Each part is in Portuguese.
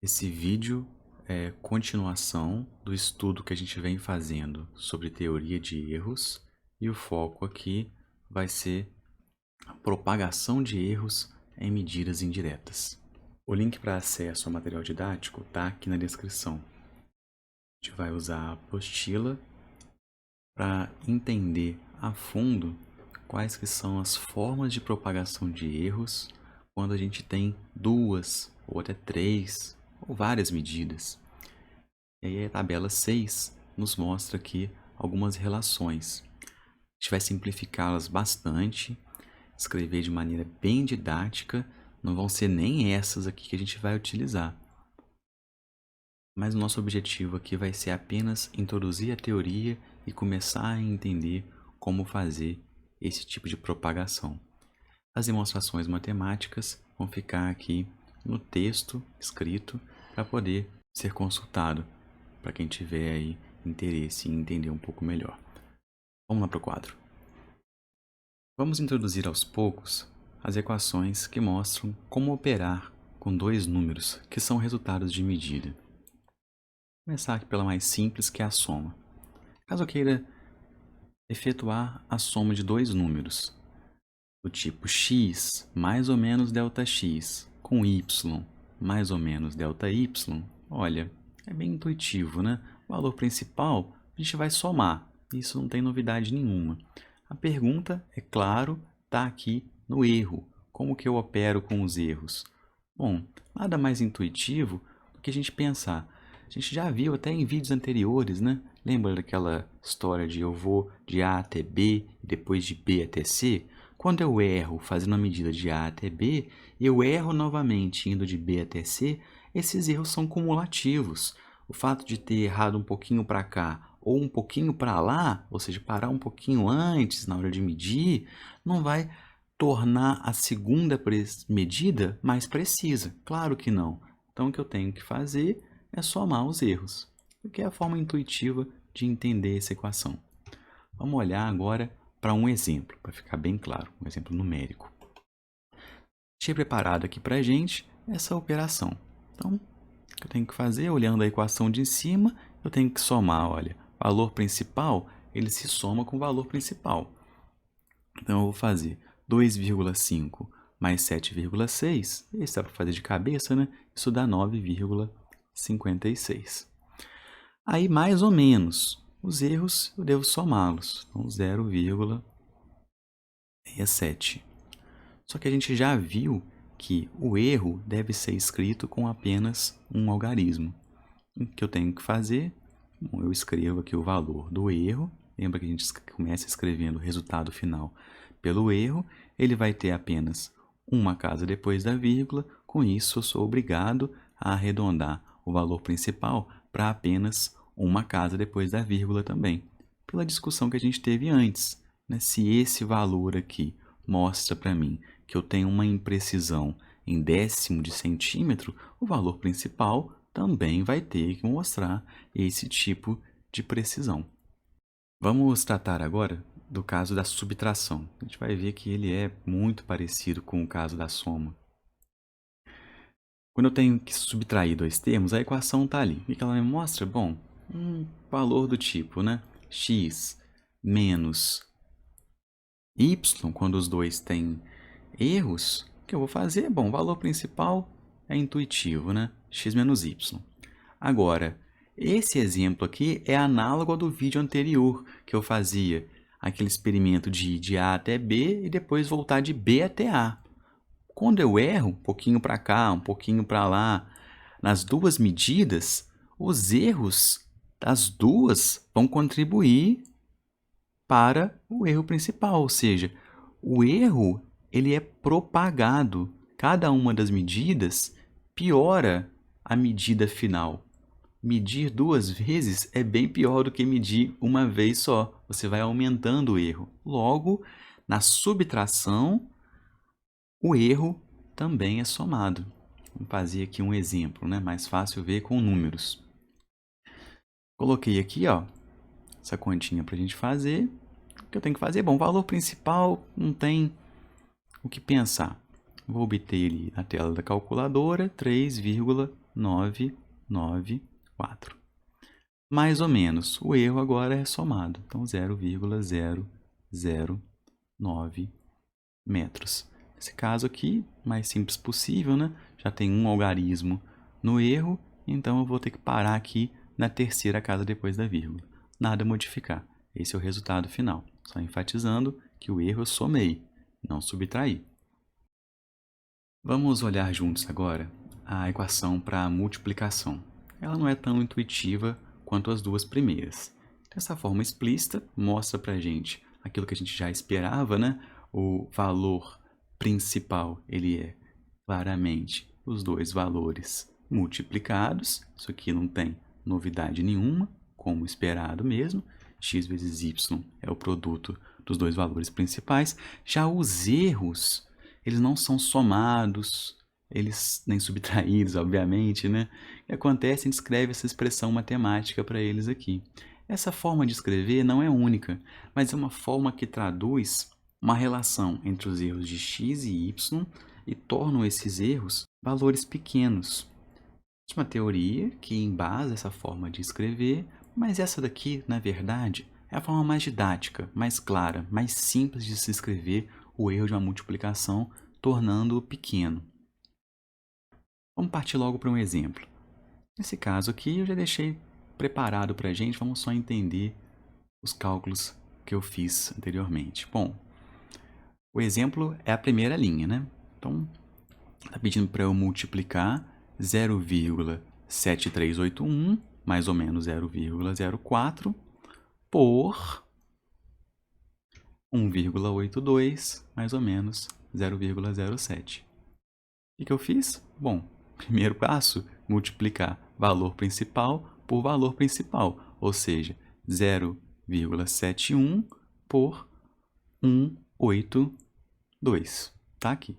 Esse vídeo é continuação do estudo que a gente vem fazendo sobre teoria de erros e o foco aqui vai ser a propagação de erros em medidas indiretas. O link para acesso ao material didático está aqui na descrição. A gente vai usar a apostila para entender a fundo quais que são as formas de propagação de erros quando a gente tem duas ou até três ou várias medidas. E aí a tabela 6 nos mostra aqui algumas relações. A gente vai simplificá-las bastante, escrever de maneira bem didática, não vão ser nem essas aqui que a gente vai utilizar. Mas o nosso objetivo aqui vai ser apenas introduzir a teoria e começar a entender como fazer esse tipo de propagação. As demonstrações matemáticas vão ficar aqui no texto escrito para poder ser consultado, para quem tiver aí interesse em entender um pouco melhor. Vamos lá para o quadro. Vamos introduzir aos poucos as equações que mostram como operar com dois números que são resultados de medida. Vou começar aqui pela mais simples, que é a soma. Caso eu queira efetuar a soma de dois números, do tipo x mais ou menos ΔX com y mais ou menos ΔY, olha, é bem intuitivo, né? O valor principal a gente vai somar, isso não tem novidade nenhuma. A pergunta, é claro, está aqui no erro. Como que eu opero com os erros? Bom, nada mais intuitivo do que a gente pensar. A gente já viu até em vídeos anteriores, né? Lembra daquela história de eu vou de A até B e depois de B até C? Quando eu erro fazendo a medida de A até B, eu erro novamente indo de B até C, esses erros são cumulativos. O fato de ter errado um pouquinho para cá ou um pouquinho para lá, ou seja, parar um pouquinho antes na hora de medir, não vai tornar a segunda medida mais precisa. Claro que não. Então, o que eu tenho que fazer é somar os erros, porque é a forma intuitiva de entender essa equação. Vamos olhar agora para um exemplo, para ficar bem claro, um exemplo numérico. Tinha preparado aqui para a gente essa operação. Então, o que eu tenho que fazer, olhando a equação de cima, eu tenho que somar, olha, valor principal, ele se soma com o valor principal. Então, eu vou fazer 2,5 mais 7,6, esse dá para fazer de cabeça, né? Isso dá 9,56. Aí, mais ou menos, os erros eu devo somá-los. Então, 0,67. Só que a gente já viu que o erro deve ser escrito com apenas um algarismo. O que eu tenho que fazer? Bom, eu escrevo aqui o valor do erro. Lembra que a gente começa escrevendo o resultado final pelo erro. Ele vai ter apenas uma casa depois da vírgula. Com isso, eu sou obrigado a arredondar o valor principal para apenas uma casa depois da vírgula também. Pela discussão que a gente teve antes, né? Se esse valor aqui mostra para mim que eu tenho uma imprecisão em décimo de centímetro, o valor principal também vai ter que mostrar esse tipo de precisão. Vamos tratar agora do caso da subtração. A gente vai ver que ele é muito parecido com o caso da soma. Quando eu tenho que subtrair dois termos, a equação está ali. O que ela me mostra? Bom, um valor do tipo, né? X menos y, quando os dois têm erros, o que eu vou fazer? Bom, o valor principal é intuitivo, né? X menos y. Agora, esse exemplo aqui é análogo ao do vídeo anterior, que eu fazia aquele experimento de ir de A até B e depois voltar de B até A. Quando eu erro, um pouquinho para cá, um pouquinho para lá, nas duas medidas, os erros das duas vão contribuir para o erro principal, ou seja, o erro ele é propagado. Cada uma das medidas piora a medida final. Medir duas vezes é bem pior do que medir uma vez só. Você vai aumentando o erro. Logo, na subtração, o erro também é somado. Vamos fazer aqui um exemplo, né? Mais fácil ver com números. Coloquei aqui, ó, essa continha para a gente fazer. O que eu tenho que fazer? Bom, o valor principal não tem o que pensar. Vou obter ele na tela da calculadora, 3,14. 0,994. Mais ou menos. O erro agora é somado. Então, 0,009 metros. Nesse caso aqui, mais simples possível, né? Já tem um algarismo no erro, então eu vou ter que parar aqui na terceira casa depois da vírgula. Nada a modificar. Esse é o resultado final. Só enfatizando que o erro eu somei, não subtraí. Vamos olhar juntos agora a equação para multiplicação. Ela não é tão intuitiva quanto as duas primeiras. Dessa forma explícita, mostra para a gente aquilo que a gente já esperava, né? O valor principal, ele é claramente os dois valores multiplicados. Isso aqui não tem novidade nenhuma, como esperado mesmo. X vezes y é o produto dos dois valores principais. Já os erros, eles não são somados, eles nem subtraídos, obviamente, né? O que acontece? A gente escreve essa expressão matemática para eles aqui. Essa forma de escrever não é única, mas é uma forma que traduz uma relação entre os erros de x e y e tornam esses erros valores pequenos. É uma teoria que embasa essa forma de escrever, mas essa daqui, na verdade, é a forma mais didática, mais clara, mais simples de se escrever o erro de uma multiplicação, tornando-o pequeno. Vamos partir logo para um exemplo. Nesse caso aqui, eu já deixei preparado para a gente, vamos só entender os cálculos que eu fiz anteriormente. Bom, o exemplo é a primeira linha, né? Então, está pedindo para eu multiplicar 0,7381, mais ou menos 0,04, por 1,82, mais ou menos 0,07. O que eu fiz? Bom, primeiro passo, multiplicar valor principal por valor principal, ou seja, 0,71 por 182. Tá aqui.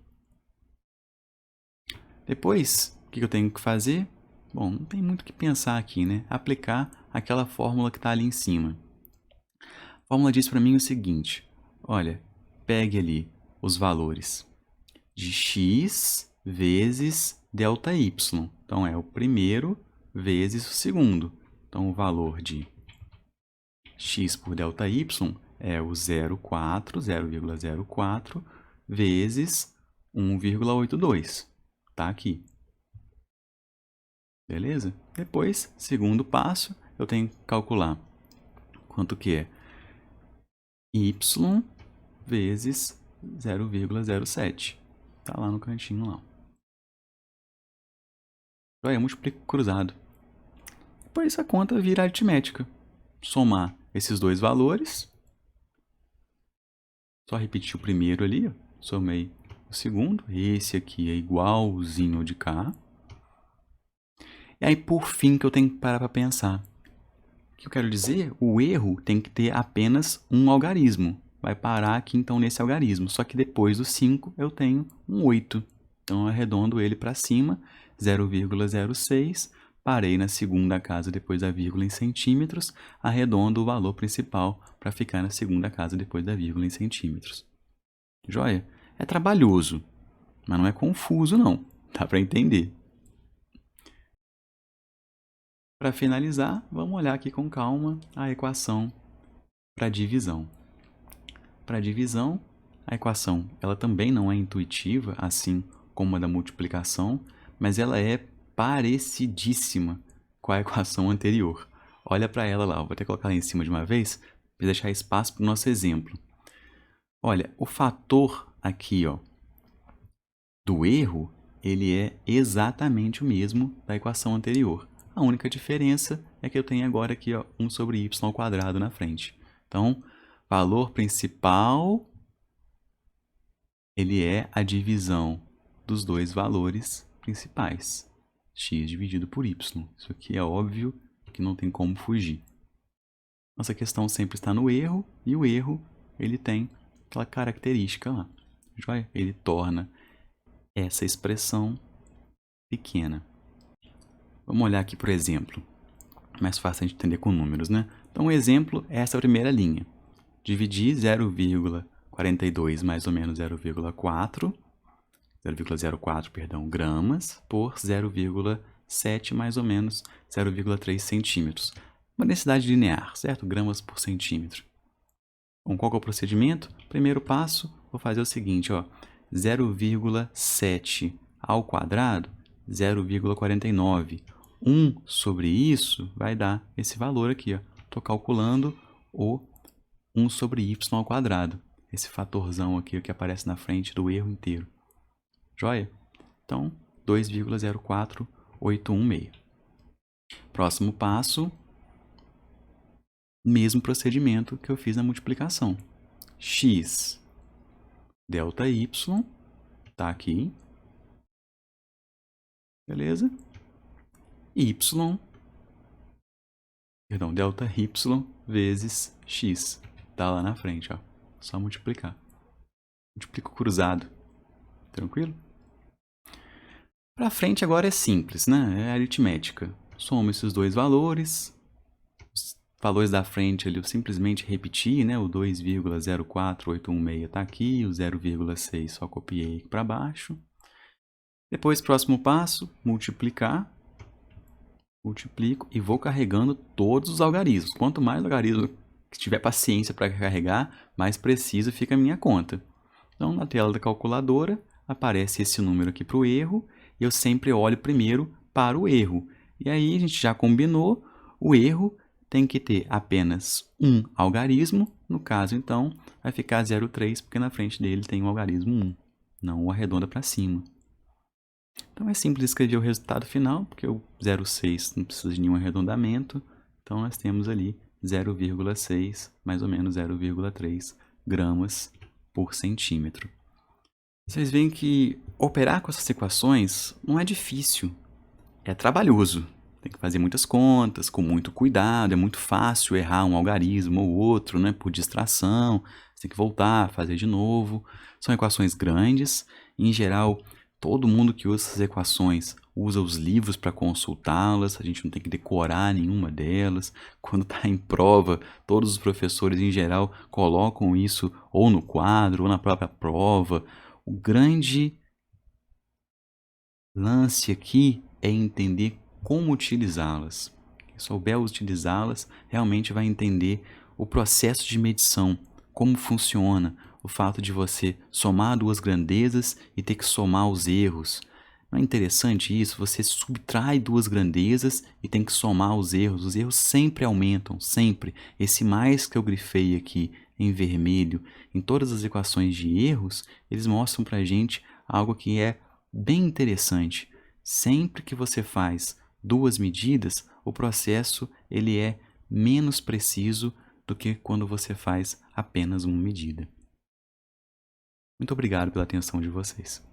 Depois, o que eu tenho que fazer? Bom, não tem muito o que pensar aqui, né? Aplicar aquela fórmula que está ali em cima. A fórmula diz para mim o seguinte, olha, pegue ali os valores de x vezes ΔY. Então, é o primeiro vezes o segundo. Então, o valor de x por ΔY é o 0,04 vezes 1,82. Tá aqui. Beleza? Depois, segundo passo, eu tenho que calcular quanto que é y vezes 0,07. Tá lá no cantinho lá. Aí eu multiplico cruzado. Depois a conta vira aritmética. Somar esses dois valores. Só repetir o primeiro ali, ó. Somei o segundo. Esse aqui é igualzinho ao de cá. E aí, por fim, que eu tenho que parar para pensar. O que eu quero dizer? O erro tem que ter apenas um algarismo. Vai parar aqui, então, nesse algarismo. Só que depois do 5, eu tenho um 8. Então, eu arredondo ele para cima, 0,06. Parei na segunda casa depois da vírgula em centímetros. Arredondo o valor principal para ficar na segunda casa depois da vírgula em centímetros. Joia? É trabalhoso, mas não é confuso, não. Dá para entender. Para finalizar, vamos olhar aqui com calma a equação para divisão. Para divisão, a equação ela também não é intuitiva, assim como a da multiplicação, mas ela é parecidíssima com a equação anterior. Olha para ela lá, eu vou até colocar ela em cima de uma vez, para deixar espaço para o nosso exemplo. Olha, o fator aqui, ó, do erro, ele é exatamente o mesmo da equação anterior. A única diferença é que eu tenho agora aqui, ó, 1 sobre y ao quadrado na frente. Então, valor principal, ele é a divisão dos dois valores principais. X dividido por y. Isso aqui é óbvio que não tem como fugir. Nossa questão sempre está no erro, e o erro, ele tem aquela característica lá. Joia? Ele torna essa expressão pequena. Vamos olhar aqui, por exemplo. Mais fácil a gente entender com números, né? Então, o exemplo é essa primeira linha. Dividir 0,42 mais ou menos 0,04, perdão, gramas por 0,07. 7 mais ou menos 0,3 centímetros. Uma densidade linear, certo? Gramas por centímetro. Bom, qual que é o procedimento? Primeiro passo, vou fazer o seguinte, ó, 0,7 ao quadrado, 0,49. 1 sobre isso vai dar esse valor aqui, ó. Estou calculando o 1 sobre y ao quadrado. Esse fatorzão aqui que aparece na frente do erro inteiro. Joia? Então, 2,0481,6. Próximo passo, mesmo procedimento que eu fiz na multiplicação. X delta y está aqui. Beleza? Delta y vezes x. Tá lá na frente, ó. Só multiplicar. Multiplico cruzado. Tranquilo? Para frente agora é simples, né? É aritmética. Somo esses dois valores. Os valores da frente ali eu simplesmente repeti, né? O 2,04816 está aqui, o 0,6 só copiei aqui para baixo. Depois, próximo passo, multiplicar. Multiplico e vou carregando todos os algarismos. Quanto mais algarismo que tiver paciência para carregar, mais precisa fica a minha conta. Então, na tela da calculadora, aparece esse número aqui para o erro, e eu sempre olho primeiro para o erro. E aí, a gente já combinou, o erro tem que ter apenas um algarismo, no caso, então, vai ficar 0,3, porque na frente dele tem o algarismo 1, não o arredonda para cima. Então, é simples escrever o resultado final, porque o 0,6 não precisa de nenhum arredondamento. Então, nós temos ali 0,6, mais ou menos 0,3 gramas por centímetro. Vocês veem que operar com essas equações não é difícil, é trabalhoso. Tem que fazer muitas contas, com muito cuidado, é muito fácil errar um algarismo ou outro, né, por distração. Você tem que voltar, fazer de novo. São equações grandes, em geral, todo mundo que usa essas equações usa os livros para consultá-las, a gente não tem que decorar nenhuma delas. Quando está em prova, todos os professores, em geral, colocam isso ou no quadro ou na própria prova. O grande lance aqui é entender como utilizá-las. Quem souber utilizá-las realmente vai entender o processo de medição, como funciona, o fato de você somar duas grandezas e ter que somar os erros. Não é interessante isso? Você subtrai duas grandezas e tem que somar os erros. Os erros sempre aumentam, sempre. Esse mais que eu grifei aqui em vermelho, em todas as equações de erros, eles mostram para a gente algo que é bem interessante. Sempre que você faz duas medidas, o processo ele é menos preciso do que quando você faz apenas uma medida. Muito obrigado pela atenção de vocês.